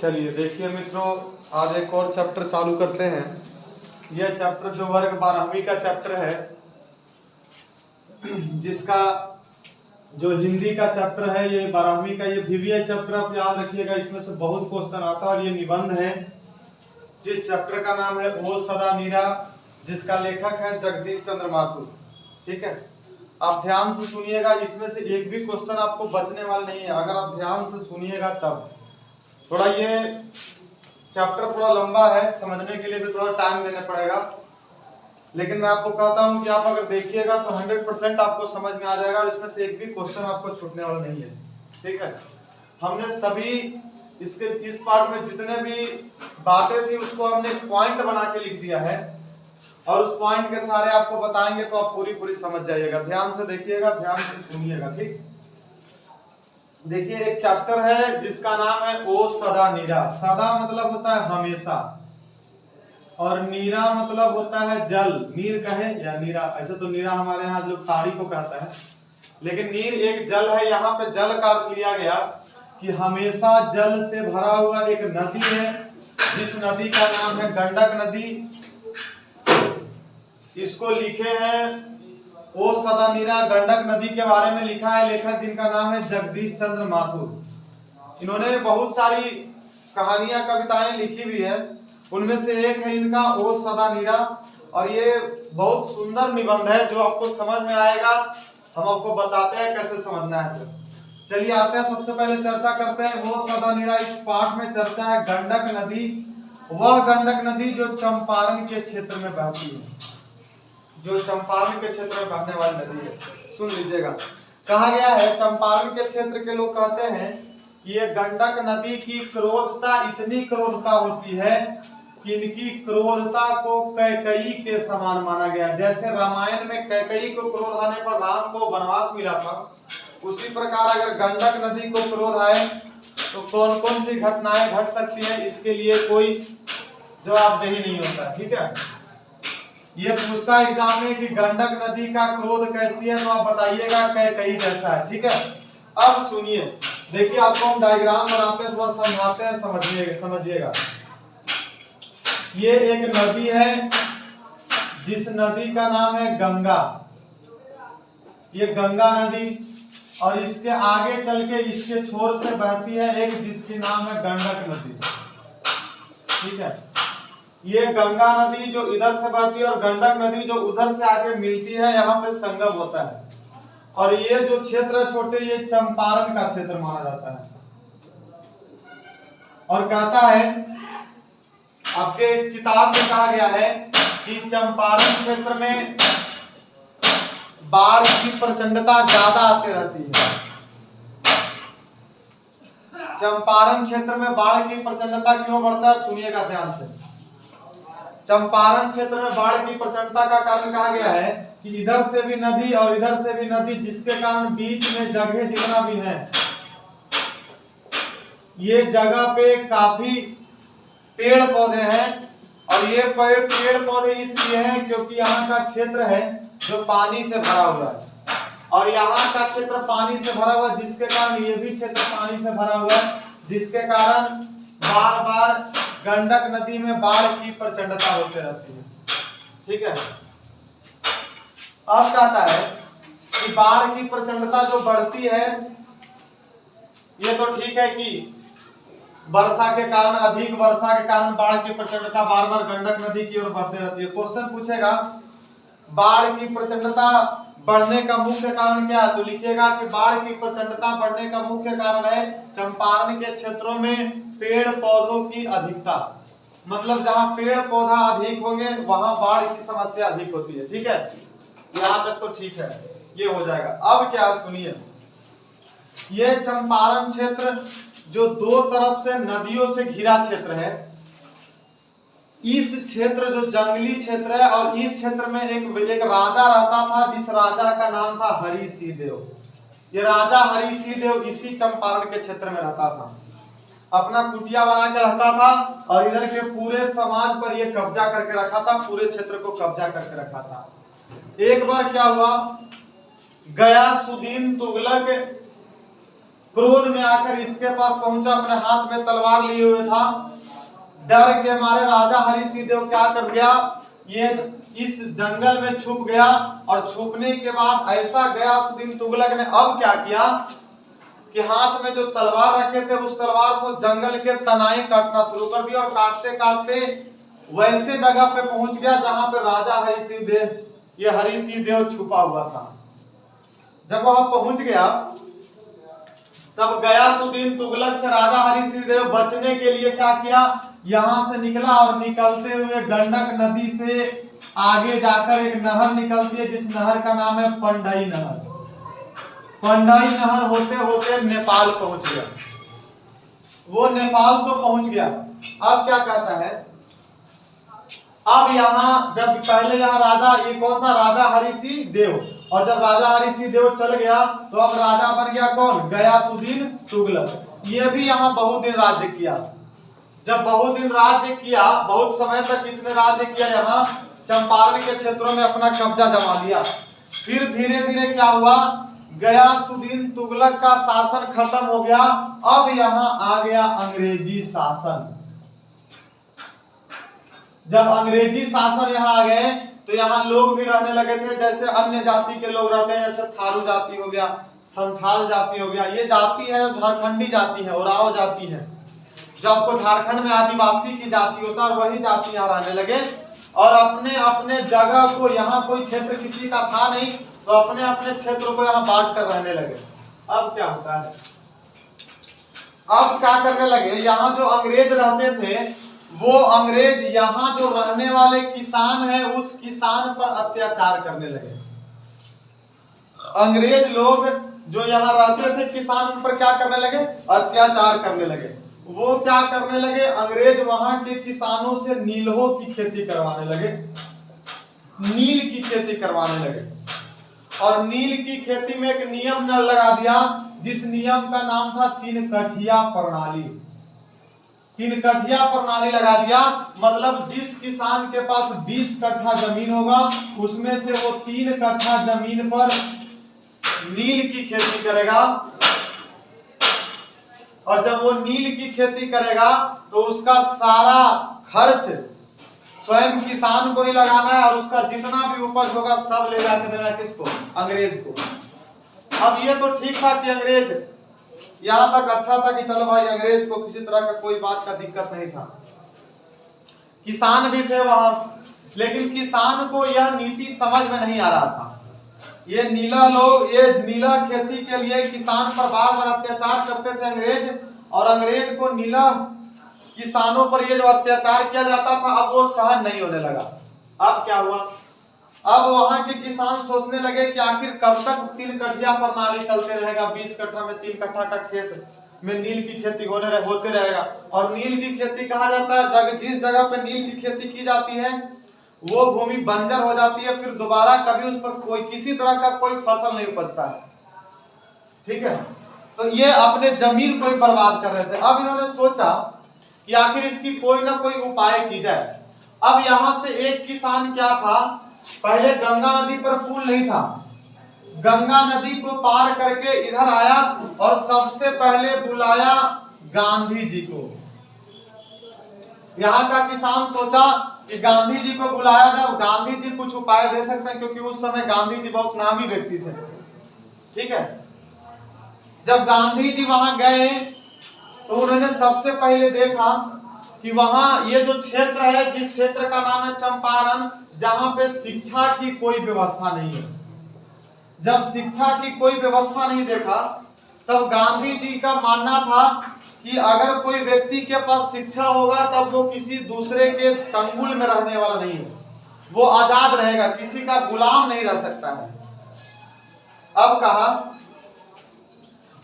चलिए देखिए मित्रों, आज एक और चैप्टर चालू करते हैं। यह चैप्टर जो वर्ग 12वीं का चैप्टर है, जिसका जो हिंदी का चैप्टर है, ये 12वीं का ये VVI चैप्टर आप याद रखिएगा। इसमें से बहुत क्वेश्चन आता है और ये निबंध है, जिस चैप्टर का नाम है ओ सदा नीरा, जिसका लेखक है जगदीश चंद्र माथुर। ठीक है, आप ध्यान से सुनिएगा, इसमें से एक भी क्वेश्चन आपको बचने वाला नहीं है अगर आप ध्यान से सुनिएगा तब। थोड़ा ये चैप्टर थोड़ा लंबा है, समझने के लिए भी थोड़ा टाइम देना पड़ेगा, लेकिन मैं आपको कहता हूं कि आप अगर देखिएगा तो 100% आपको समझ में आ जाएगा। इसमें से एक भी क्वेश्चन आपको छूटने वाला नहीं है। ठीक है, हमने सभी इसके इस पार्ट में जितने भी बातें थी उसको हमने पॉइंट बना के लिख दिया है, और उस पॉइंट के सारे आपको बताएंगे तो आप पूरी समझ जाइएगा। ध्यान से देखिएगा, ध्यान से सुनिएगा। ठीक, देखिए एक चैप्टर है जिसका नाम है ओ सदा नीरा। सदा मतलब होता है हमेशा, और नीरा मतलब होता है जल। नीर कहे या नीरा, ऐसे तो नीरा हमारे यहाँ जो ताड़ी को कहता है, लेकिन नीर एक जल है। यहाँ पे जल का अर्थ लिया गया कि हमेशा जल से भरा हुआ एक नदी है, जिस नदी का नाम है गंडक नदी। इसको लिखे हैं ओ सदा नीरा। गंडक नदी के बारे में लिखा है लेखक, जिनका नाम है जगदीश चंद्र माथुर। इन्होंने बहुत सारी कहानियां, कविताएं लिखी भी है, उनमें से एक है इनका ओ सदा नीरा, और ये बहुत सुंदर निबंध है जो आपको समझ में आएगा। हम आपको बताते हैं कैसे समझना है सर। चलिए आते हैं, सबसे पहले चर्चा करते हैं ओ सदा नीरा। इस पाठ में चर्चा है गंडक नदी, वह गंडक नदी जो चंपारण के क्षेत्र में बहती है, जो चंपारण के क्षेत्र में बहने वाली नदी है। सुन लीजिएगा, कहा गया है चंपारण के क्षेत्र के लोग कहते हैं कि ये गंडक नदी की क्रोधता इतनी क्रोधता होती है कि इनकी क्रोधता को कैकेयी के समान माना गया। जैसे रामायण में कैकेयी को क्रोध आने पर राम को वनवास मिला था, उसी प्रकार अगर गंडक नदी को क्रोध आए तो कौन कौन सी घटनाएं घट सकती हैं, इसके लिए कोई जवाबदेही नहीं होता। ठीक है, ये पूछता है एग्जाम में कि गंडक नदी का क्रोध कैसी है, तो आप बताइएगा कैकेयी जैसा है। ठीक है, अब सुनिए, देखिए आपको हम डायग्राम बनाते हैं, थोड़ा समझाते हैं, समझिएगा। ये एक नदी है जिस नदी का नाम है गंगा। ये गंगा नदी, और इसके आगे चल के इसके छोर से बहती है एक जिसकी नाम है गंडक नदी। ठीक है, ये गंगा नदी जो इधर से बहती है और गंडक नदी जो उधर से आके मिलती है, यहाँ पे संगम होता है। और ये जो क्षेत्र है छोटे, ये चंपारण का क्षेत्र माना जाता है। और कहता है, आपके किताब में कहा गया है कि चंपारण क्षेत्र में बाढ़ की प्रचंडता ज्यादा आते रहती है। चंपारण क्षेत्र में बाढ़ की प्रचंडता क्यों बढ़ता है, सुनिएगा ध्यान से। चंपारण क्षेत्र में बाढ़ की प्रचंडता का कारण कहा गया है कि इधर से भी नदी और इधर से भी नदी, जिसके कारण बीच में जगह जितना भी है, ये जगह पे काफी पेड़ पौधे हैं। और ये पेड़ पौधे इसलिए हैं क्योंकि यहाँ का क्षेत्र है जो पानी से भरा हुआ है, और यहाँ का क्षेत्र पानी से भरा हुआ, जिसके कारण ये भी क्षेत्र पानी से भरा हुआ है, जिसके कारण बार बार गंडक नदी में बाढ़ की प्रचंडता होते रहती है। ठीक है, अब कहता है कि बाढ़ की प्रचंडता जो बढ़ती है, ये तो ठीक है कि वर्षा के कारण, अधिक वर्षा के कारण बाढ़ की प्रचंडता बार बार गंडक नदी की ओर बढ़ती रहती है। क्वेश्चन पूछेगा बाढ़ की प्रचंडता बढ़ने का मुख्य कारण क्या है, तो लिखिएगा कि बाढ़ की प्रचंडता बढ़ने का मुख्य कारण है चंपारण के क्षेत्रों में पेड़ पौधों की अधिकता। मतलब जहां पेड़ पौधा अधिक होंगे वहां बाढ़ की समस्या अधिक होती है। ठीक है, यहां तक तो ठीक है, ये हो जाएगा। अब क्या, सुनिए, ये चंपारण क्षेत्र जो दो तरफ से नदियों से घिरा क्षेत्र है, इस क्षेत्र जो जंगली क्षेत्र है, और इस क्षेत्र में एक राजा रहता था, जिस राजा का नाम था हरि सिंह देव। ये राजा हरि सिंह देव इसी चंपारण के क्षेत्र में रहता था, अपना कुटिया बना के रहता था, और इधर के पूरे समाज पर ये कब्जा करके रखा था, पूरे क्षेत्र को कब्जा करके रखा था। एक बार क्या हुआ, गयासुद्दीन तुगलक क्रोध में आकर इसके पास पहुंचा, अपने हाथ में तलवार लिए हुए था। डर के मारे राजा हरि सिंह देव क्या कर गया, ये इस जंगल में छुप गया। और छुपने के बाद ऐसा गयासुद्दीन तुगलक ने अब क्या किया कि हाथ में जो तलवार रखे थे उस तलवार से जंगल के तनाई काटना शुरू कर दिया। और काटते काटते वैसे जगह पे पहुंच गया जहां पे राजा हरि सिंह देव, ये हरि सिंह देव छुपा हुआ था। जब वहां पहुंच गया तब गयासुद्दीन तुगलक से राजा हरि सिंह देव बचने के लिए क्या किया, यहां से निकला और निकलते हुए गंडक नदी से आगे जाकर एक नहर निकलती है जिस नहर का नाम है पंडई नहर। पंडई नहर होते होते नेपाल पहुंच गया। वो नेपाल तो पहुंच गया। अब क्या कहता है, अब यहाँ जब पहले यहाँ राजा, ये कौन था, राजा हरि सिंह देव। और जब राजा हरि सिंह देव चल गया तो अब राजा बन गया कौन, गयासुद्दीन तुगलक। ये भी यहाँ बहुत दिन राज्य किया। जब बहुत दिन राज्य किया, बहुत समय तक इसने राज्य किया, यहाँ चंपारण के क्षेत्रों में अपना कब्जा जमा लिया। फिर धीरे धीरे क्या हुआ, गयासुद्दीन तुगलक का शासन खत्म हो गया। अब यहाँ आ गया अंग्रेजी शासन। जब अंग्रेजी शासन यहाँ आ गए तो यहाँ लोग भी रहने लगे थे जैसे अन्य जाति के लोग रहते हैं, जैसे थारू जाति हो गया, संथाल जाति हो गया। ये जाति है जो झारखंडी जाति है, ओराव जाति है। जो आपको झारखंड में आदिवासी की जाति होता है, वही जाति यहाँ रहने लगे। और अपने अपने जगह को, यहाँ कोई क्षेत्र किसी का था नहीं तो अपने अपने क्षेत्र को यहाँ बांट कर रहने लगे। अब क्या होता है, अब क्या करने लगे, यहाँ जो अंग्रेज रहते थे वो अंग्रेज यहाँ जो रहने वाले किसान हैं उस किसान पर अत्याचार करने लगे। अंग्रेज लोग जो यहाँ रहते थे किसान, उन पर क्या करने लगे, अत्याचार करने लगे। वो क्या करने लगे, अंग्रेज वहां के किसानों से नीलों की खेती करवाने लगे, नील की खेती करवाने लगे। और नील की खेती में एक नियम न लगा दिया जिस नियम का नाम था 3 कठिया प्रणाली। 3 कठिया प्रणाली लगा दिया, मतलब जिस किसान के पास 20 कट्ठा जमीन होगा उसमें से वो 3 कट्ठा जमीन पर नील की खेती करेगा। और जब वो नील की खेती करेगा तो उसका सारा खर्च स्वयं किसान को ही लगाना है और उसका जितना भी उपज होगा सब ले जाके देना किसको, अंग्रेज को। अब ये तो ठीक था कि अंग्रेज यहां तक अच्छा था कि चलो भाई अंग्रेज को किसी तरह का कोई बात का दिक्कत नहीं था, किसान भी थे वहां, लेकिन किसान को यह नीति समझ में नहीं आ रहा था। ये नीला खेती के लिए किसान पर बार बार अत्याचार करते थे अंग्रेज, और अंग्रेज को नीला किसानों पर ये जो अत्याचार किया जाता था अब वो सहन नहीं होने लगा। अब क्या हुआ, अब वहां के किसान सोचने लगे कि आखिर कब तक 3 कठिया प्रणाली चलते रहेगा, 20 कट्ठा में 3 कट्ठा का खेत में नील की खेती होते रहेगा। और नील की खेती कहा जाता है जिस जगह पे नील की खेती की जाती है वो भूमि बंजर हो जाती है, फिर दोबारा कभी उस पर कोई किसी तरह का कोई फसल नहीं उपजता है। ठीक है, तो ये अपने जमीन को ही बर्बाद कर रहे थे। अब इन्होंने सोचा कि आखिर इसकी कोई ना कोई उपाय की जाए। अब यहां से एक किसान क्या था, पहले गंगा नदी पर पुल नहीं था, गंगा नदी को पार करके इधर आया और सबसे पहले बुलाया गांधी जी को। यहाँ का किसान सोचा कि गांधी जी को बुलाया जाए, गांधी जी कुछ उपाय दे सकते हैं, क्योंकि उस समय गांधी जी बहुत नामी व्यक्ति थे। ठीक है, जब गांधी जी वहां गए तो उन्होंने सबसे पहले देखा कि वहां ये जो क्षेत्र है, जिस क्षेत्र का नाम है चंपारण, जहां पे शिक्षा की कोई व्यवस्था नहीं है। जब शिक्षा की कोई व्यवस्था नहीं देखा तब गांधी जी का मानना था कि अगर कोई व्यक्ति के पास शिक्षा होगा तब वो किसी दूसरे के चंगुल में रहने वाला नहीं है, वो आजाद रहेगा, किसी का गुलाम नहीं रह सकता है। अब कहा,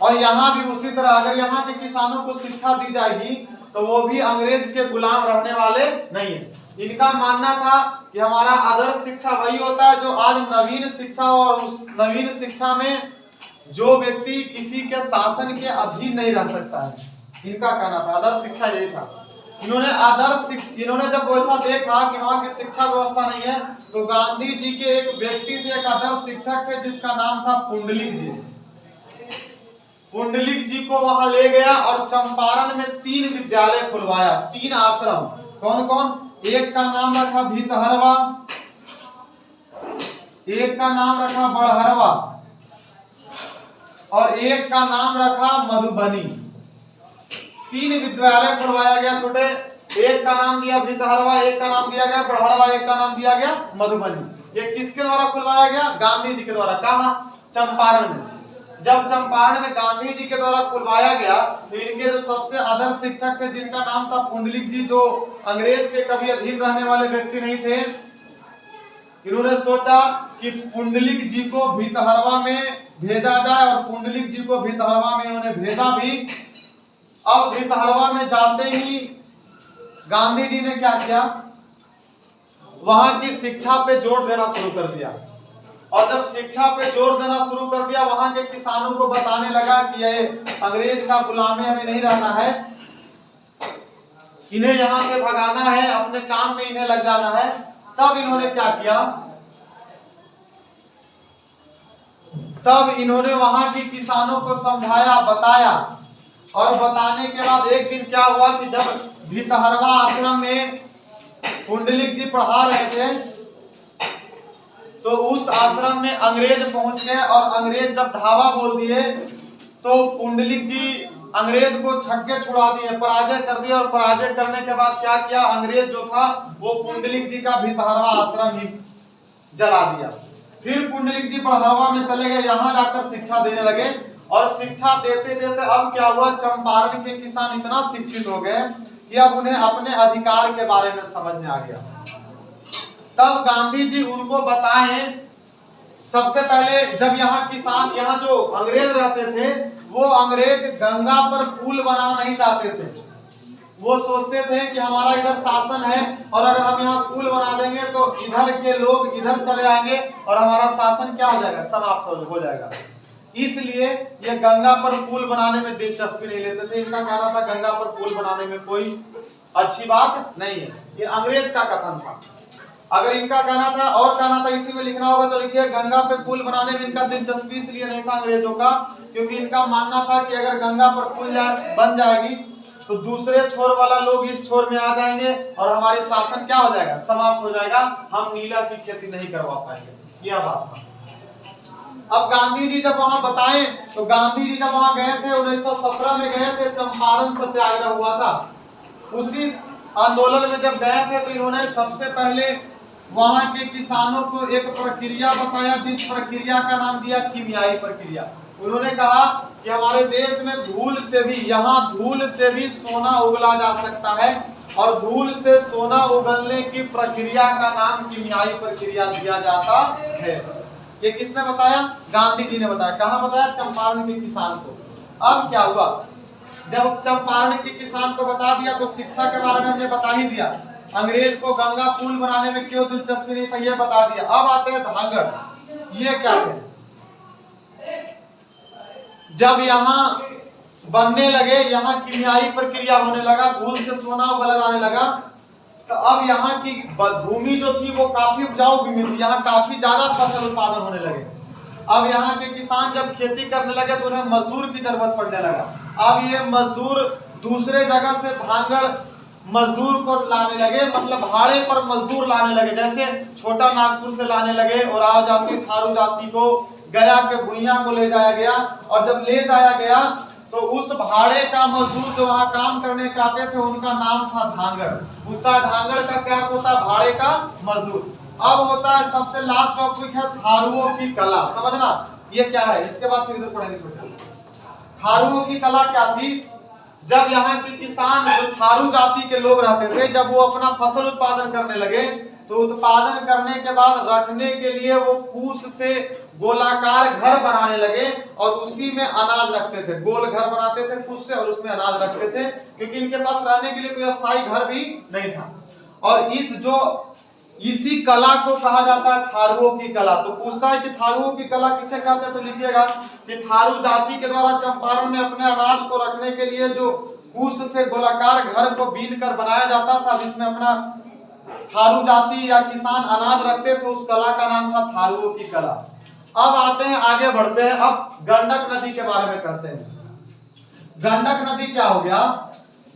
और यहाँ भी उसी तरह अगर यहाँ के किसानों को शिक्षा दी जाएगी तो वो भी अंग्रेज के गुलाम रहने वाले नहीं है। इनका मानना था कि हमारा आदर्श शिक्षा वही होता है जो आज नवीन शिक्षा, और उस नवीन शिक्षा में जो व्यक्ति किसी के शासन के अधीन नहीं रह सकता है। इनका कहना था आदर्श शिक्षा यही था। इन्होंने जब वैसा देखा कि वहाँ की शिक्षा व्यवस्था नहीं है तो गांधी जी के एक व्यक्ति थे, एक आदर्श शिक्षक थे जिसका नाम था पुंडलिक जी। पुंडलिक जी को वहां ले गया और चंपारण में 3 विद्यालय खुलवाया, 3 आश्रम। कौन कौन? एक का नाम रखा भीतहरवा, एक का नाम रखा बड़हरवा और एक का नाम रखा मधुबनी। 3 विद्यालय खुलवाया गया छोटे। एक का नाम दिया भीतहरवा, एक का नाम दिया गया बड़हरवा, एक का नाम दिया गया मधुबनी। ये किसके द्वारा खुलवाया गया? गांधी जी के द्वारा। कहां? चंपारण में। जब चंपारण में गांधी जी के द्वारा खुलवाया गया तो इनके जो सबसे आदर्श शिक्षक थे जिनका नाम था पुंडलिक जी, जो अंग्रेज के कभी अधीन रहने वाले व्यक्ति नहीं थे, इन्होंने सोचा कि पुंडलिक जी को भीतहरवा में भेजा जाए और पुंडलिक जी को भीतहरवा में इन्होंने भेजा भी। अब भीतहरवा में जाते ही गांधी जी ने क्या किया? वहां की शिक्षा पे जोर देना शुरू कर दिया और जब शिक्षा पे जोर देना शुरू कर दिया वहां के किसानों को बताने लगा कि ये अंग्रेज का गुलामी हमें नहीं रहना है, इन्हें यहां से भगाना है, अपने काम में इन्हें लग जाना है। तब इन्होंने क्या किया? तब इन्होंने वहां के किसानों को समझाया, बताया और बताने के बाद एक दिन क्या हुआ कि जब भीतहरवा आश्रम में पुंडलिक जी पढ़ा रहे थे तो उस आश्रम में अंग्रेज पहुंच गए और अंग्रेज जब धावा बोल दिए तो पुंडलिक जी अंग्रेज को छक्के छुड़ा दिए, पराजय कर दिया। और पराजय करने के बाद क्या किया? अंग्रेज जो था वो पुंडलिक जी का भीतहरवा आश्रम ही जला दिया। फिर पुंडलिक जी बड़हरवा में चले गए, यहाँ जाकर शिक्षा देने लगे और शिक्षा देते देते अब क्या हुआ? चंपारण के किसान इतना शिक्षित हो गए कि अब उन्हें अपने अधिकार के बारे में समझ में आ गया। तब गांधी जी उनको बताएं। सबसे पहले जब यहाँ किसान, यहाँ जो अंग्रेज रहते थे वो अंग्रेज गंगा पर पुल बनाना नहीं चाहते थे। वो सोचते थे कि हमारा इधर शासन है और अगर हम यहाँ पुल बना देंगे तो इधर के लोग इधर चले आएंगे और हमारा शासन क्या हो जाएगा? समाप्त हो जाएगा। इसलिए ये गंगा पर पुल बनाने में दिलचस्पी नहीं लेते थे। इनका कहना था गंगा पर पुल बनाने में कोई अच्छी बात नहीं है। ये अंग्रेज का कथन था। अगर इनका कहना था और कहना था इसी में लिखना होगा तो लिखिए गंगा पे पुल बनाने में इनका दिलचस्पी इसलिए नहीं था अंग्रेजों का, क्योंकि इनका मानना था कि अगर गंगा पर पुल बन जाएगी तो दूसरे छोर वाला लोग इस छोर में आ जाएंगे और हमारी शासन क्या हो जाएगा? समाप्त हो जाएगा, हम नीला की खेती नहीं करवा पाएंगे। यह बात था। अब गांधी जी जब वहां बताएं तो गांधी जी जब वहां गए थे 1917 में गए थे, चंपारण सत्याग्रह हुआ था। उसी आंदोलन में जब गए थे तो इन्होंने सबसे पहले वहां के किसानों को एक प्रक्रिया बताया जिस प्रक्रिया का नाम दिया कीमियाई प्रक्रिया। उन्होंने कहा कि हमारे देश में धूल से भी, यहाँ धूल से भी सोना उगला जा सकता है और धूल से सोना उगलने की प्रक्रिया का नाम कीमियाई प्रक्रिया दिया जाता है। ये किसने बताया? गांधी जी ने बताया। कहाँ बताया? चंपारण के किसान को। अब क्या हुआ? जब चंपारण के किसान को बता दिया तो शिक्षा के बारे में हमने बता ही दिया। अंग्रेज को गंगा पुल बनाने में क्यों दिलचस्पी नहीं था ये बता दिया। अब आते हैं धांगड़। ये क्या है? जब यहाँ बनने लगे, यहाँ कीमियाई प्रक्रिया होने लगा, धूल से सोना उगला जाने लगा, तो अब यहाँ की भूमि जो थी वो काफी उपजाऊ भूमि थी, यहाँ काफी ज्यादा फसल उत्पादन होने लगे। अब यहाँ के किसान जब खेती करने लगे तो उन्हें मजदूर की जरूरत पड़ने लगा। अब ये मजदूर दूसरे जगह से भांगड़ मजदूर को लाने लगे, मतलब भाड़े पर मजदूर लाने लगे। जैसे छोटा नागपुर से लाने लगे और आ जाती थारू जाति को गया के भुइयां को ले जाया गया और जब ले जाया गया तो उस भाड़े का मजदूर जो वहां काम करने के आते थे उनका नाम था धांगड़। उसका धांगड़ का क्या होता है? भाड़े का मजदूर। अब होता है सबसे लास्ट टॉपिक है थारुओं की कला। समझना ये क्या है, इसके बाद फिर इधर पढ़ेंगे छोटे। थारुओं की कला क्या थी? जब यहाँ के किसान जो थारू जाति के लोग रहते थे, जब वो अपना फसल उत्पादन करने लगे तो उत्पादन करने के बाद रखने के लिए वो कूस से गोलाकार घर बनाने लगे और उसी में अनाज रखते थे। गोल घर बनाते थे कूस से और उसमें अनाज रखते थे, क्योंकि इनके पास रहने के लिए कोई अस्थायी घर भी नहीं था। और इसी कला को कहा जाता है थारुओं की कला। तो पूछता है कि थारुओं की कला किसे कहते हैं, तो लिखिएगा कि थारू जाति के द्वारा चंपारण में अपने अनाज को रखने के लिए जो कूस से गोलाकार घर को बीन कर बनाया जाता था, जिसमें अपना थारू जाति या किसान अनाज रखते थे, उस कला का नाम था थारुओं की कला। अब आते हैं, आगे बढ़ते हैं, अब गंडक नदी के बारे में करते हैं। गंडक नदी क्या हो गया,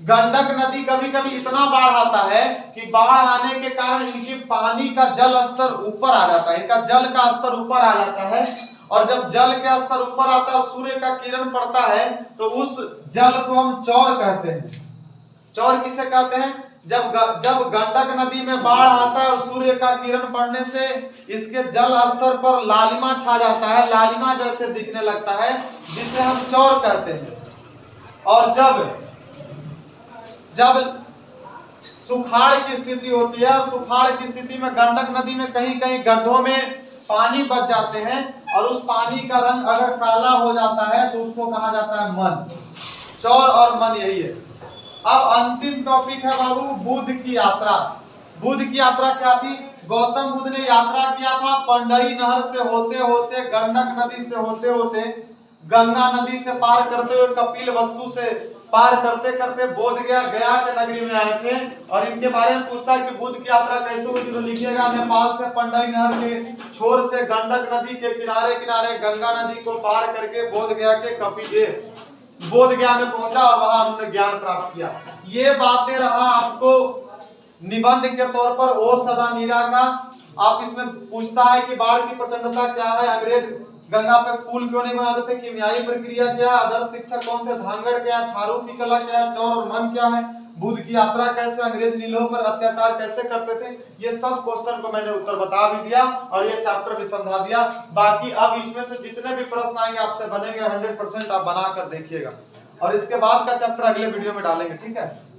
गंडक नदी कभी कभी इतना बाढ़ आता है कि बाढ़ आने के कारण इनकी पानी का जल स्तर ऊपर आ जाता है, इनका जल का स्तर ऊपर आ जाता है। और जब जल का स्तर ऊपर आता है और सूर्य का किरण पड़ता है तो उस जल को हम चौर कहते हैं। चौर किसे कहते हैं, जब गंडक नदी में बाढ़ आता है और सूर्य का किरण पड़ने से इसके जल स्तर पर लालिमा छा जाता है, लालिमा जैसे दिखने लगता है, जिसे हम चौर कहते हैं। और जब सुखाड़ की स्थिति होती है, सुखाड़ की स्थिति में गंडक नदी में कहीं कहीं गड्ढों में पानी बच जाते हैं और उस पानी का रंग अगर काला हो जाता है तो उसको कहा जाता है मन। चौर और मन यही है। अब अंतिम टॉपिक है बाबू, बुद्ध की यात्रा। बुद्ध की यात्रा क्या थी, गौतम बुद्ध ने यात्रा किया था पंडई नहर से होते होते, गंडक नदी से होते होते, गंगा नदी से पार करते हुए, कपिल वस्तु से पार करते करते बोध गया के नगरी में आए थे। और इनके बारे में पूछता है कि बुद्ध की यात्रा कैसे हुई, तो लिखिएगा नेपाल से पंडई नहर के छोर से गंडक नदी के किनारे किनारे गंगा नदी को पार करके बोध गया के कपिल बोध गया में पहुंचा और वहां उन्होंने ज्ञान प्राप्त किया। ये बातें रहा आपको निबंध के तौर पर ओ सदा मीरा का। आप इसमें पूछता है कि बाढ़ की प्रचंडता क्या है, अंग्रेज गंगा पे पुल क्यों नहीं बनाते थे, कीमियाई प्रक्रिया क्या है, आदर्श शिक्षक कौन थे, धांगड़ क्या है, थारू की कला क्या है, चौर और मन क्या है, बुद्ध की यात्रा कैसे, अंग्रेज नीलों पर अत्याचार कैसे करते थे, ये सब क्वेश्चन को मैंने उत्तर बता भी दिया और ये चैप्टर भी समझा दिया। बाकी अब इसमें से जितने भी प्रश्न आएंगे आपसे बनेंगे 100% आप बना कर देखिएगा और इसके बाद का चैप्टर अगले वीडियो में डालेंगे, ठीक है।